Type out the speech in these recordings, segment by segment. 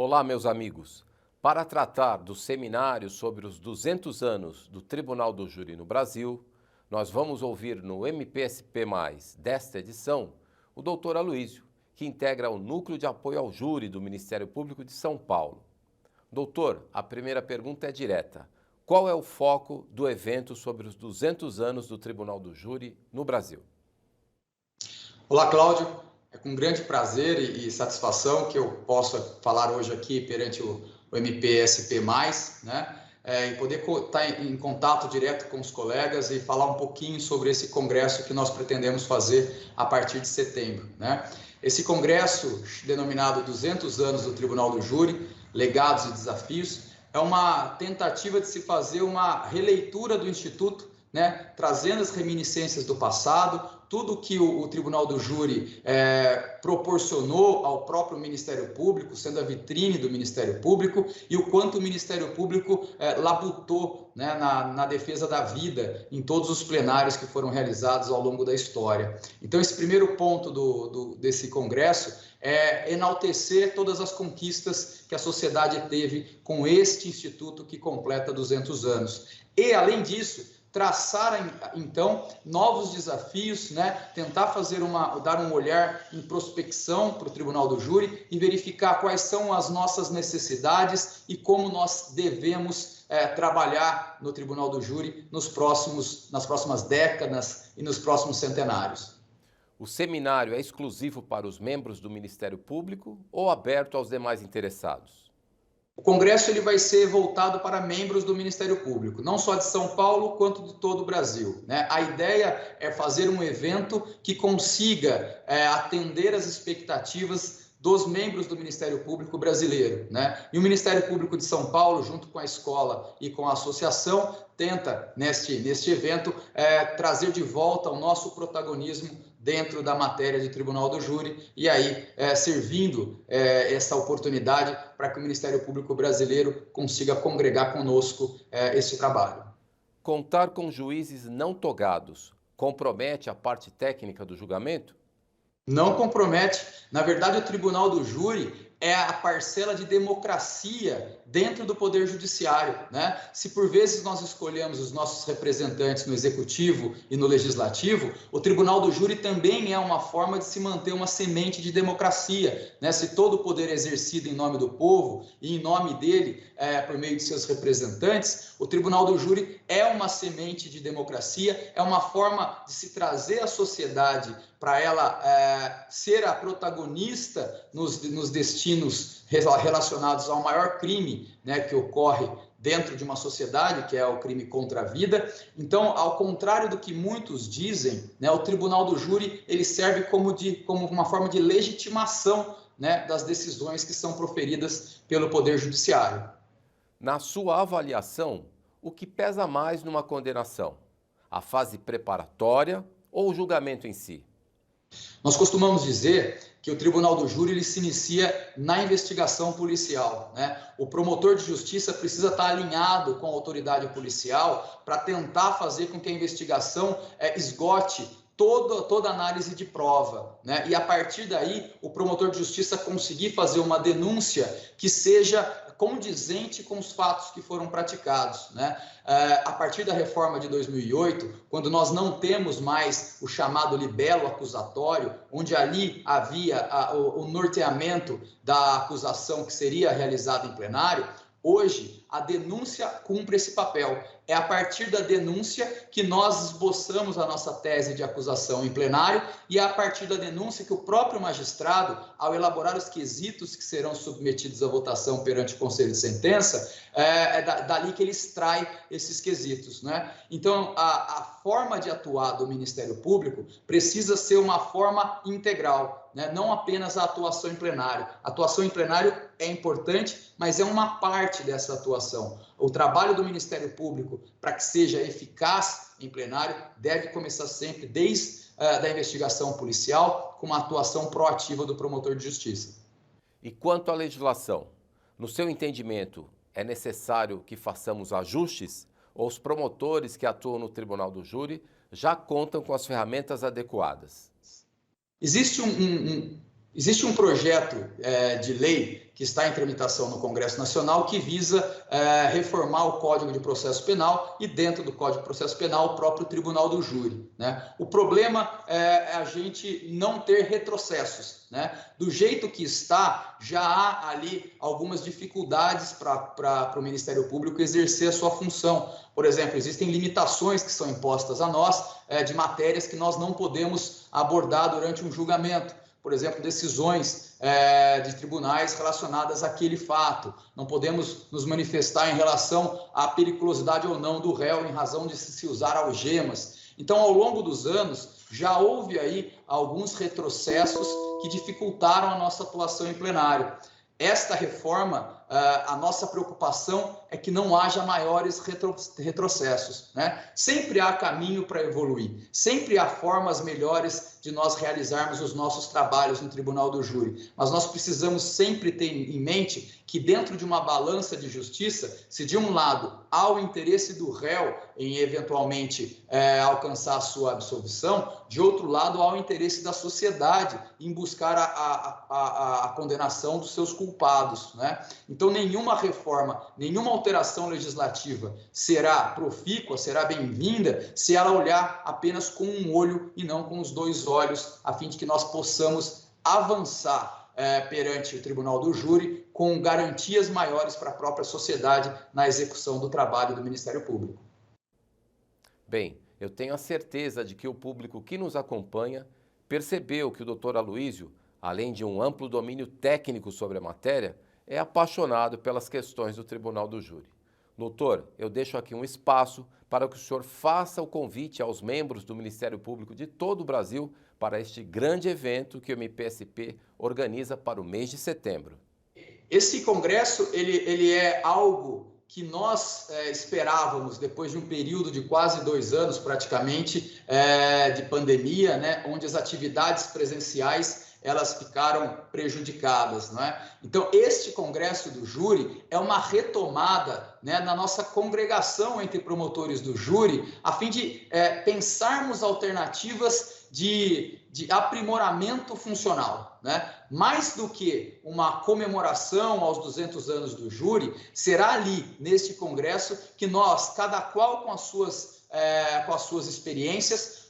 Olá, meus amigos. Para tratar do seminário sobre os 200 anos do Tribunal do Júri no Brasil, nós vamos ouvir no MPSP+, desta edição, o doutor Aloísio, que integra o Núcleo de Apoio ao Júri do Ministério Público de São Paulo. Doutor, a primeira pergunta é direta. Qual é o foco do evento sobre os 200 anos do Tribunal do Júri no Brasil? Olá, Cláudio. É com grande prazer e satisfação que eu possa falar hoje aqui perante o MPSP+, né? E poder estar em contato direto com os colegas e falar um pouquinho sobre esse congresso que nós pretendemos fazer a partir de setembro, né? Esse congresso, denominado 200 anos do Tribunal do Júri, Legados e Desafios, é uma tentativa de se fazer uma releitura do Instituto, né? Trazendo as reminiscências do passado, tudo que o Tribunal do Júri proporcionou ao próprio Ministério Público, sendo a vitrine do Ministério Público, e o quanto o Ministério Público labutou, né, na defesa da vida em todos os plenários que foram realizados ao longo da história. Então, esse primeiro ponto desse congresso é enaltecer todas as conquistas que a sociedade teve com este instituto que completa 200 anos. E, além disso, traçar, então, novos desafios, né? Tentar dar um olhar em prospecção para o Tribunal do Júri e verificar quais são as nossas necessidades e como nós devemos trabalhar no Tribunal do Júri nas próximas décadas e nos próximos centenários. O seminário é exclusivo para os membros do Ministério Público ou aberto aos demais interessados? O congresso ele vai ser voltado para membros do Ministério Público, não só de São Paulo, quanto de todo o Brasil, né? A ideia é fazer um evento que consiga atender às expectativas dos membros do Ministério Público brasileiro, né? E o Ministério Público de São Paulo, junto com a escola e com a associação, tenta, neste evento, trazer de volta o nosso protagonismo dentro da matéria de Tribunal do Júri e aí servindo essa oportunidade para que o Ministério Público brasileiro consiga congregar conosco esse trabalho. Contar com juízes não togados compromete a parte técnica do julgamento? Não compromete. Na verdade, o Tribunal do Júri é a parcela de democracia dentro do Poder Judiciário, né? Se por vezes nós escolhemos os nossos representantes no Executivo e no Legislativo, o Tribunal do Júri também é uma forma de se manter uma semente de democracia, né? Se todo o poder é exercido em nome do povo e em nome dele, por meio de seus representantes, o Tribunal do Júri é uma semente de democracia, é uma forma de se trazer a sociedade para ela ser a protagonista nos destinos relacionados ao maior crime, né, que ocorre dentro de uma sociedade, que é o crime contra a vida. Então, ao contrário do que muitos dizem, né, o Tribunal do Júri ele serve como uma forma de legitimação, né, das decisões que são proferidas pelo Poder Judiciário. Na sua avaliação, o que pesa mais numa condenação? A fase preparatória ou o julgamento em si? Nós costumamos dizer que o Tribunal do Júri ele se inicia na investigação policial, né? O promotor de justiça precisa estar alinhado com a autoridade policial para tentar fazer com que a investigação esgote toda análise de prova, né? E a partir daí o promotor de justiça conseguir fazer uma denúncia que seja condizente com os fatos que foram praticados, né? A partir da reforma de 2008, quando nós não temos mais o chamado libelo acusatório, onde ali havia o norteamento da acusação que seria realizada em plenário, hoje a denúncia cumpre esse papel. É a partir da denúncia que nós esboçamos a nossa tese de acusação em plenário e é a partir da denúncia que o próprio magistrado, ao elaborar os quesitos que serão submetidos à votação perante o Conselho de Sentença, dali que ele extrai esses quesitos, né? Então, a forma de atuar do Ministério Público precisa ser uma forma integral, né? Não apenas a atuação em plenário. A atuação em plenário é importante, mas é uma parte dessa atuação. O trabalho do Ministério Público, para que seja eficaz em plenário, deve começar sempre desde da investigação policial, com uma atuação proativa do promotor de justiça. E quanto à legislação, no seu entendimento, é necessário que façamos ajustes ou os promotores que atuam no Tribunal do Júri já contam com as ferramentas adequadas? Existe Existe um projeto de lei que está em tramitação no Congresso Nacional que visa reformar o Código de Processo Penal e, dentro do Código de Processo Penal, o próprio Tribunal do Júri, né? O problema é a gente não ter retrocessos, né? Do jeito que está, já há ali algumas dificuldades para o Ministério Público exercer a sua função. Por exemplo, existem limitações que são impostas a nós de matérias que nós não podemos abordar durante um julgamento. Por exemplo, decisões de tribunais relacionadas àquele fato. Não podemos nos manifestar em relação à periculosidade ou não do réu em razão de se usar algemas. Então, ao longo dos anos, já houve aí alguns retrocessos que dificultaram a nossa atuação em plenário. Esta reforma, a nossa preocupação é que não haja maiores retrocessos, né? Sempre há caminho para evoluir, sempre há formas melhores de nós realizarmos os nossos trabalhos no Tribunal do Júri, mas nós precisamos sempre ter em mente que dentro de uma balança de justiça, se de um lado há o interesse do réu em eventualmente alcançar a sua absolvição, de outro lado há o interesse da sociedade em buscar a condenação dos seus culpados, né? Então, nenhuma reforma, nenhuma alteração legislativa será profícua, será bem-vinda, se ela olhar apenas com um olho e não com os dois olhos, a fim de que nós possamos avançar perante o Tribunal do Júri com garantias maiores para a própria sociedade na execução do trabalho do Ministério Público. Bem, eu tenho a certeza de que o público que nos acompanha percebeu que o Dr. Aloísio, além de um amplo domínio técnico sobre a matéria, é apaixonado pelas questões do Tribunal do Júri. Doutor, eu deixo aqui um espaço para que o senhor faça o convite aos membros do Ministério Público de todo o Brasil para este grande evento que o MPSP organiza para o mês de setembro. Esse congresso, ele é algo que nós esperávamos depois de um período de quase 2 anos, praticamente, de pandemia, né, onde as atividades presenciais elas ficaram prejudicadas, não é? Então, este Congresso do Júri é uma retomada, né, na nossa congregação entre promotores do júri, a fim de pensarmos alternativas de aprimoramento funcional, né? Mais do que uma comemoração aos 200 anos do júri, será ali, neste congresso, que nós, cada qual com as suas experiências,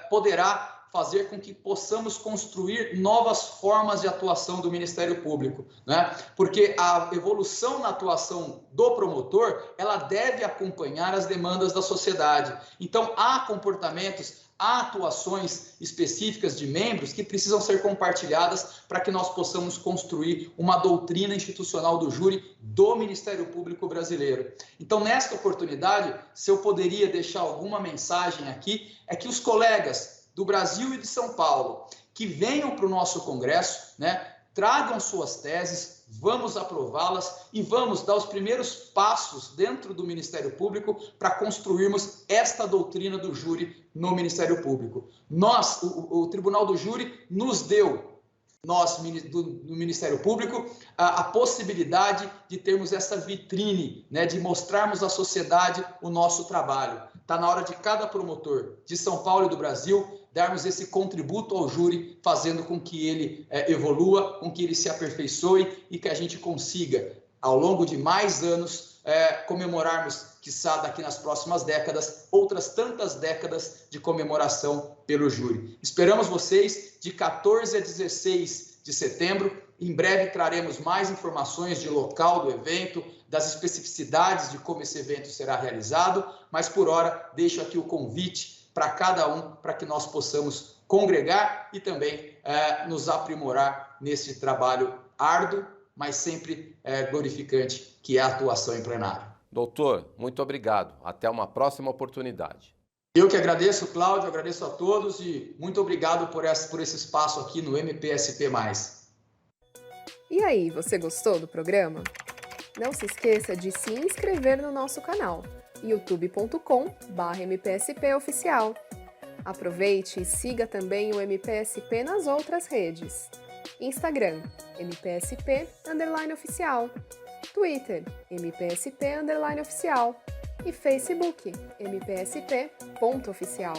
poderá fazer com que possamos construir novas formas de atuação do Ministério Público, né? Porque a evolução na atuação do promotor, ela deve acompanhar as demandas da sociedade. Então, há comportamentos, há atuações específicas de membros que precisam ser compartilhadas para que nós possamos construir uma doutrina institucional do júri do Ministério Público brasileiro. Então, nesta oportunidade, se eu poderia deixar alguma mensagem aqui, é que os colegas do Brasil e de São Paulo que venham para o nosso congresso, né, tragam suas teses, vamos aprová-las e vamos dar os primeiros passos dentro do Ministério Público para construirmos esta doutrina do júri no Ministério Público. Nós, o Tribunal do Júri, nos deu, nós, do Ministério Público, a possibilidade de termos essa vitrine, né, de mostrarmos à sociedade o nosso trabalho. Está na hora de cada promotor de São Paulo e do Brasil darmos esse contributo ao júri, fazendo com que ele evolua, com que ele se aperfeiçoe e que a gente consiga, ao longo de mais anos, comemorarmos, quiçá daqui nas próximas décadas, outras tantas décadas de comemoração pelo júri. Esperamos vocês de 14 a 16 de setembro. Em breve traremos mais informações de local do evento, das especificidades de como esse evento será realizado, mas por hora deixo aqui o convite para cada um, para que nós possamos congregar e também nos aprimorar nesse trabalho árduo, mas sempre glorificante, que é a atuação em plenário. Doutor, muito obrigado. Até uma próxima oportunidade. Eu que agradeço, Cláudio, agradeço a todos e muito obrigado por esse espaço aqui no MPSP+. E aí, você gostou do programa? Não se esqueça de se inscrever no nosso canal, youtube.com/mpspoficial. Aproveite e siga também o MPSP nas outras redes. Instagram, MPSP_oficial. Twitter, MPSP_oficial. E Facebook, MPSP.oficial.